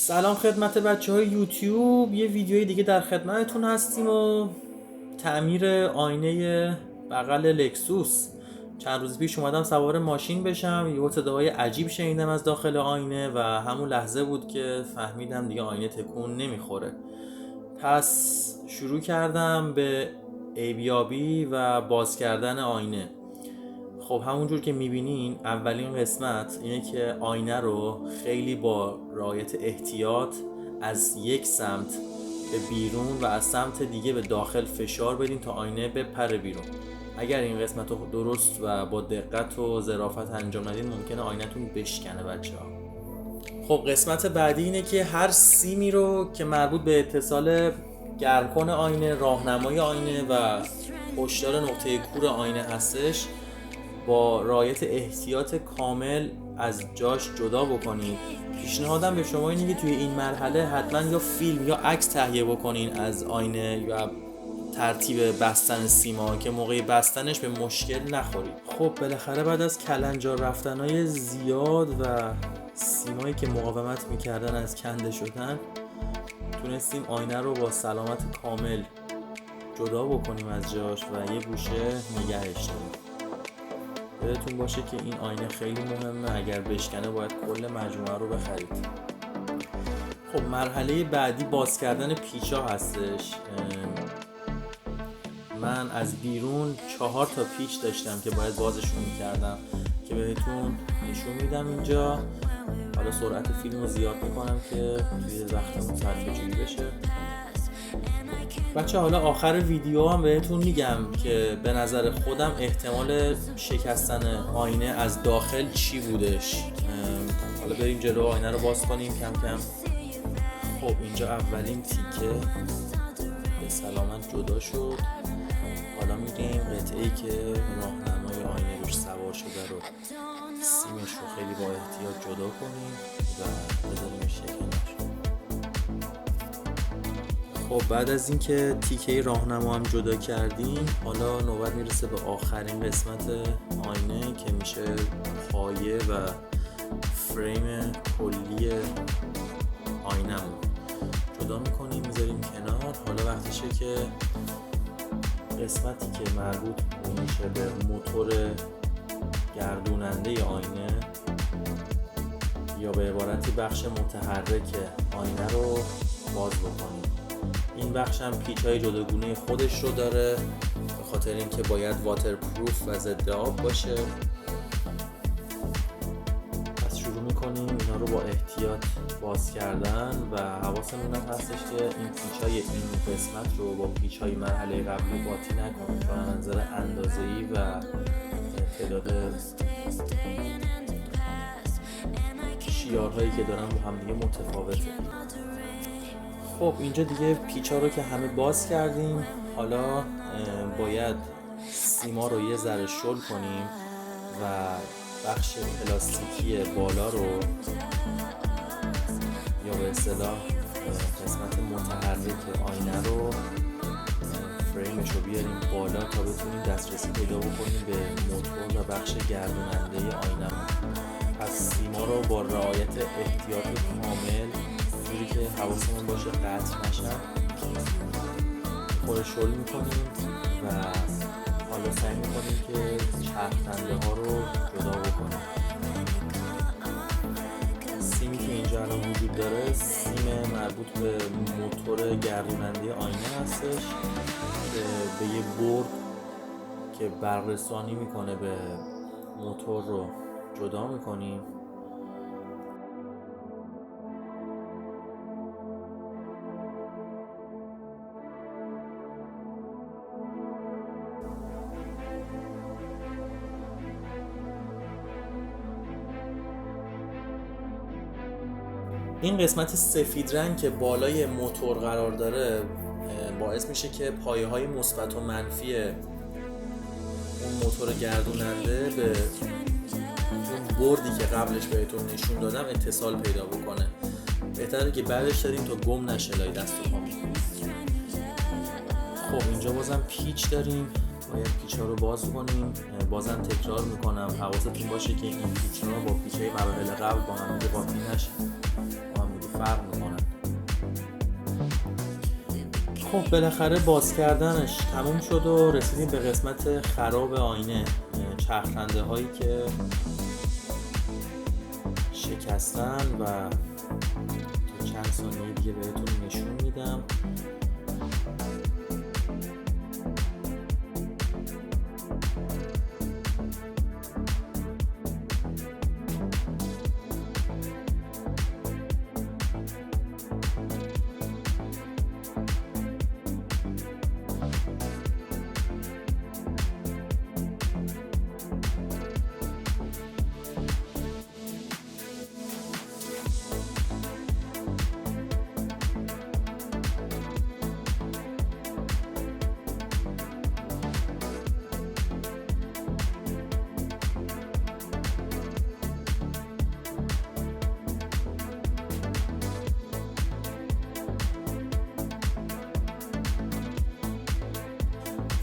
سلام خدمت بچه‌های یوتیوب. یه ویدیوی دیگه در خدمتتون هستیم و تعمیر آینه بغل لکسوس. چند روز پیش اومدم سوار ماشین بشم، یه صداهای عجیب شنیدم از داخل آینه و همون لحظه بود که فهمیدم دیگه آینه تکون نمیخوره. پس شروع کردم به عیبیابی و باز کردن آینه. خب همونجور که میبینین اولین قسمت اینه که آینه رو خیلی با رعایت احتیاط از یک سمت به بیرون و از سمت دیگه به داخل فشار بدین تا آینه بپره بیرون. اگر این قسمت رو درست و با دقت و ظرافت انجام ندین ممکنه آینه‌تون بشکنه بچه‌ها. خب قسمت بعدی اینه که هر سیمی رو که مربوط به اتصال گرمکن آینه، راهنمای آینه و هشدار نقطه کور آینه هستش با رعایت احتیاط کامل از جاش جدا بکنید. پیشنهادم به شما اینه که توی این مرحله حتما یا فیلم یا عکس تهیه بکنین از آینه و ترتیب بستن سیما که موقع بستنش به مشکل نخورید. خب بالاخره بعد از کلنجار رفتنهای زیاد و سیمایی که مقاومت میکردن از کنده شدن تونستیم آینه رو با سلامت کامل جدا بکنیم از جاش و یه گوشه نگهش داریم. یادتون باشه که این آینه خیلی مهمه، اگر بشکنه باید کل مجموعه رو بخرید. خب مرحله بعدی باز کردن پیچا هستش. من از بیرون 4 تا پیچ داشتم که باید بازشون میکردم که بهتون نشون میدم اینجا. حالا سرعت فیلم رو زیاد میکنم که توی وقتمون صرفه‌جویی بشه. بچه حالا آخر ویدیو هم بهتون میگم که به نظر خودم احتمال شکستن آینه از داخل چی بودش. حالا بریم جلو آینه رو باز کنیم کم کم. خب اینجا اولین تیکه به سلامت جدا شد. حالا میریم قطعه‌ای که راهنمای آینه روش سوار شده رو سیمش رو خیلی با احتیاط جدا کنیم و بذاریمش کنار. خب بعد از اینکه تیکه راهنما هم جدا کردیم حالا نوبت میرسه به آخرین قسمت آینه که میشه پایه و فریم کلی آینه‌مون. جدا میکنیم میذاریم کنار. حالا وقتشه که قسمتی که مربوط میشه به موتور گردوننده آینه یا به عبارتی بخش متحرک آینه رو باز بکنیم. این بخش هم پیچ‌های جداگونه خودش رو داره به خاطر اینکه باید واترپروف و ضد آب باشه. پس شروع می‌کنیم اینا رو با احتیاط باز کردن و حواسمون هم هستش که این پیچ‌های این قسمت رو با پیچ‌های مرحله قبلی قاطی نکنیم چون از نظر اندازه‌ای و تعداد شیارهایی که دارن با هم دیگه متفاوته. خب اینجا دیگه پیچا رو که همه باز کردیم. حالا باید سیما رو یه ذره شل کنیم و بخش پلاستیکی بالا رو یا به اصطلاح قسمت متحرک آینه رو فریمش رو بیاریم بالا تا بتونیم دسترسی پیدا بکنیم به موتور و بخش گردوننده آینه. پس سیما رو با رعایت احتیاط کامل جوری که حواسمون باشه قطع نشن خورشول میکنیم و حالا سعی میکنیم که چرخنده ها رو جدا بکنیم. سیمی که اینجا الان وجود داره سیم مربوط به موتور گردوننده آینه هستش که به یه برد که برق رسانی میکنه به موتور رو جدا میکنیم. این قسمت سفید رنگ که بالای موتور قرار داره باعث میشه که پایه های مثبت و منفی اون موتور گردوننده به اون بردی که قبلش بهتون نشون دادم اتصال پیدا بکنه. بهتره که بعدش داریم تا گم نشه لای دست و پامون. خب اینجا بازم پیچ داریم، باید پیچ ها رو باز کنیم. بازم تکرار میکنم حواستون باشه که این پیچ ها با پیچ های مراحل قبل با هم قاطی نشن. فرق میکنن. خب بالاخره باز کردنش تموم شد و رسیدیم به قسمت خراب آینه، چرخنده هایی که شکستن و تا چند ثانیه دیگه بهتون نشون میدم.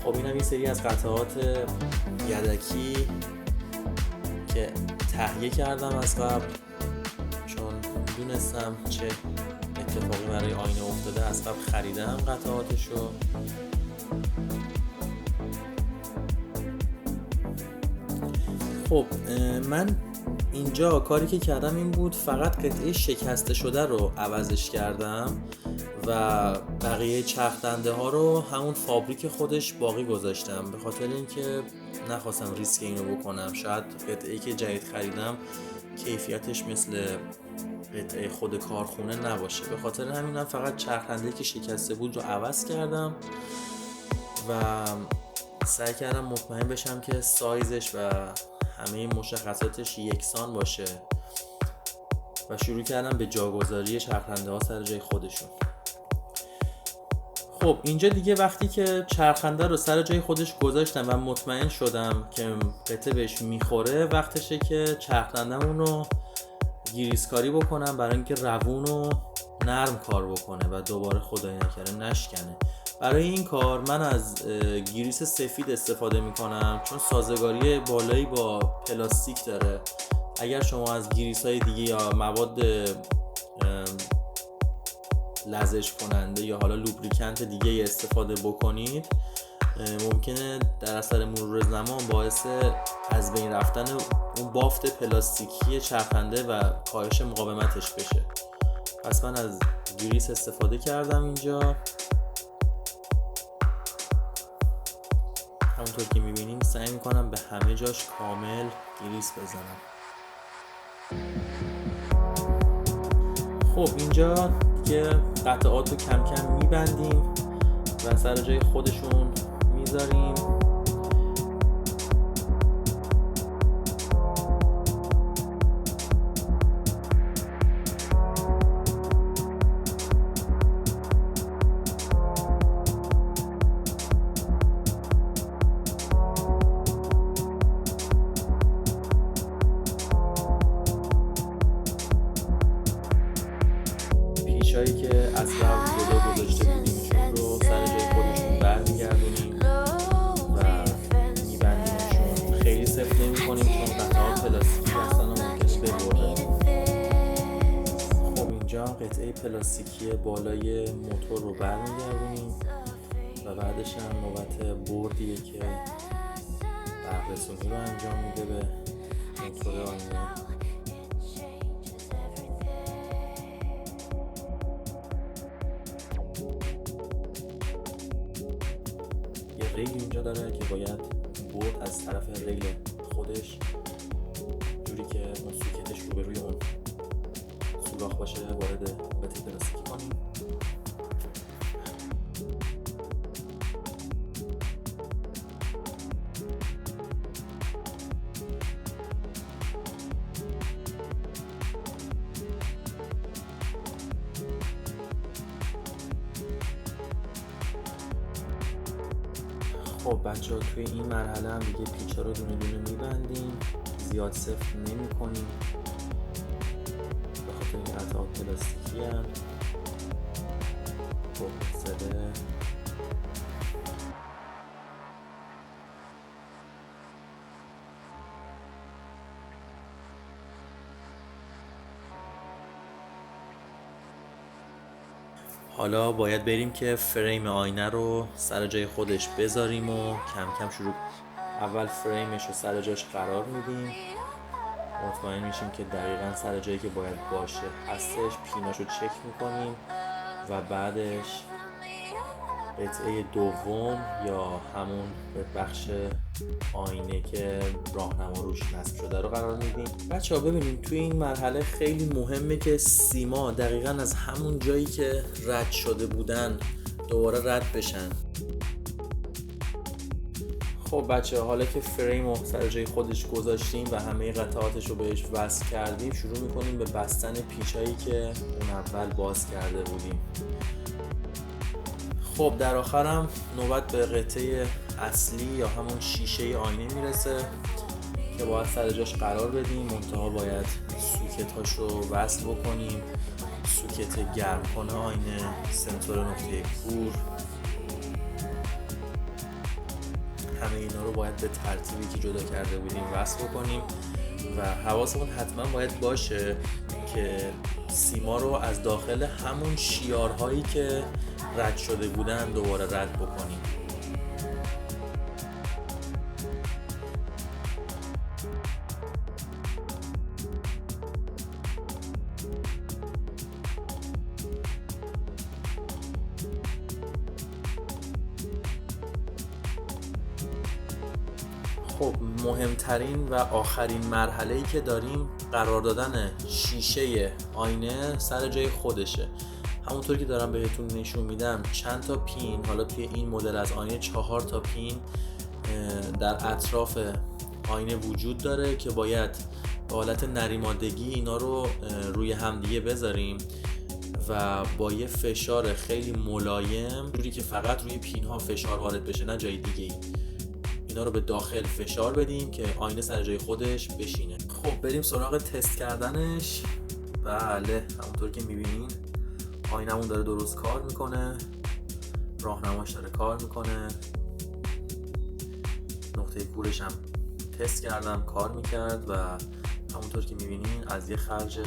خب اینم یه سری از قطعات یدکی که تهیه کردم از قبل، چون دونستم چه اتفاقی برای آینه افتاده از قبل خریدم قطعاتشو. خب من اینجا کاری که کردم این بود، فقط قطعه شکسته شده رو عوضش کردم و بقیه چرخدنده ها رو همون فابریک خودش باقی گذاشتم، به خاطر اینکه نخواستم ریسک اینو بکنم. شاید قطعه‌ای که جدید خریدم کیفیتش مثل قطعه خود کارخونه نباشه، به خاطر همینم فقط چرخنده‌ای که شکسته بود رو عوض کردم و سعی کردم مطمئن بشم که سایزش و همه مشخصاتش یکسان باشه و شروع کردم به جاگذاری چرخنده ها سر جای خودشون. خب اینجا دیگه وقتی که چرخنده رو سر جای خودش گذاشتم و مطمئن شدم که قطعه بهش میخوره، وقتشه که چرخنده‌مون رو گریسکاری بکنم برای اینکه روون و نرم کار بکنه و دوباره خدای نکره نشکنه. برای این کار من از گریس سفید استفاده میکنم، چون سازگاری بالایی با پلاستیک داره. اگر شما از گریس های دیگه یا مواد لزج کننده یا حالا لوبریکنت دیگه استفاده بکنید، ممکنه در اثر مرور زمان باعث از بین رفتن اون بافت پلاستیکی چرخنده و کاهش مقاومتش بشه. پس من از گریس استفاده کردم اینجا. همونطور که میبینیم سعی میکنم به همه جاش کامل گریس بزنم. خب اینجا که قطعات رو کم کم میبندیم و سر جای خودشون میذاریم. پیچایی که از قبل جدا گذاشته بودیمشون رو سر جای خودشون برمیگردونیم و میبندیمشون. خیلی سفت نمی‌کنیم چون قطعات پلاستیکی هستن و ممکنه ببره. خب اینجا قطعه پلاستیکی بالای موتور رو برمیگردونیم و بعدش هم نوبت بردیه که برق‌رسونی رو انجام میده به موتور آینه. ریل اینجا داره که باید برد از طرف ریل خودش جوری که اون سوکتش رو به روی اون سوراخ باشه وارد قطعه پلاستیکی کنیم. خب بچه ها توی این مرحله هم دیگه پیچا رو دونه دونه میبندیم، زیاد سفت نمی کنیم به خاطر این قطعات پلاستیکی هم. خب زده حالا باید بریم که فریم آینه رو سر جای خودش بذاریم و کم کم شروع. اول فریمش رو سر جاش قرار میدیم، مطمئن میشیم که دقیقاً سر جایی که باید باشه هستش، پیناشو چک میکنیم و بعدش قطعه دوم یا همون بخش آینه که راهنما روش نصب شده رو قرار میدیم. بچه ها ببینیم توی این مرحله خیلی مهمه که سیما دقیقاً از همون جایی که رد شده بودن دوباره رد بشن. خب بچه ها، حالا که فریم رو سر جای خودش گذاشتیم و همه قطعاتش رو بهش وصل کردیم، شروع میکنیم به بستن پیچایی که اون اول باز کرده بودیم. خب در آخرم نوبت به قطعه اصلی یا همون شیشه آینه میرسه که باید سر جاش قرار بدیم. منتها باید سوکتاش رو وصل بکنیم، سوکت گرم کنه آینه، سنسور نقطه کور، همه اینا رو باید به ترتیبی که جدا کرده بودیم وصل بکنیم و حواسمون حتما باید باشه که سیما رو از داخل همون شیارهایی که رد شده بودن دوباره رد بکنیم. خب مهمترین و آخرین مرحله‌ای که داریم قرار دادن شیشه آینه سر جای خودشه. همونطور که دارم بهتون نشون میدم چند تا پین، حالا توی این مدل از آینه 4 تا پین در اطراف آینه وجود داره که باید به حالت نریمادگی اینا رو روی همدیگه بذاریم و با یه فشار خیلی ملایم، جوری که فقط روی پین ها فشار وارد بشه نه جای دیگه ای، اینا رو به داخل فشار بدیم که آینه سر جای خودش بشینه. خب بریم سراغ تست کردنش. بله همونطور که میبینین آینمون داره درست کار میکنه، راهنماش داره کار میکنه، نقطه کورش هم تست کردم کار میکرد و همونطور که میبینین از یه خرج $1300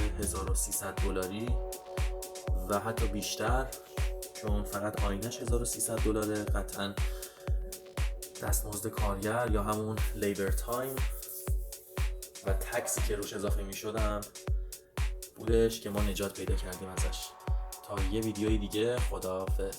و حتی بیشتر، چون فقط آینش $1300، قطعاً دستمزد کارگر یا همون لیبر تایم و تکسی که روش اضافه میشدم بودش که ما نجات پیدا کردیم ازش. تا یه ویدیوی دیگه، خداحافظ.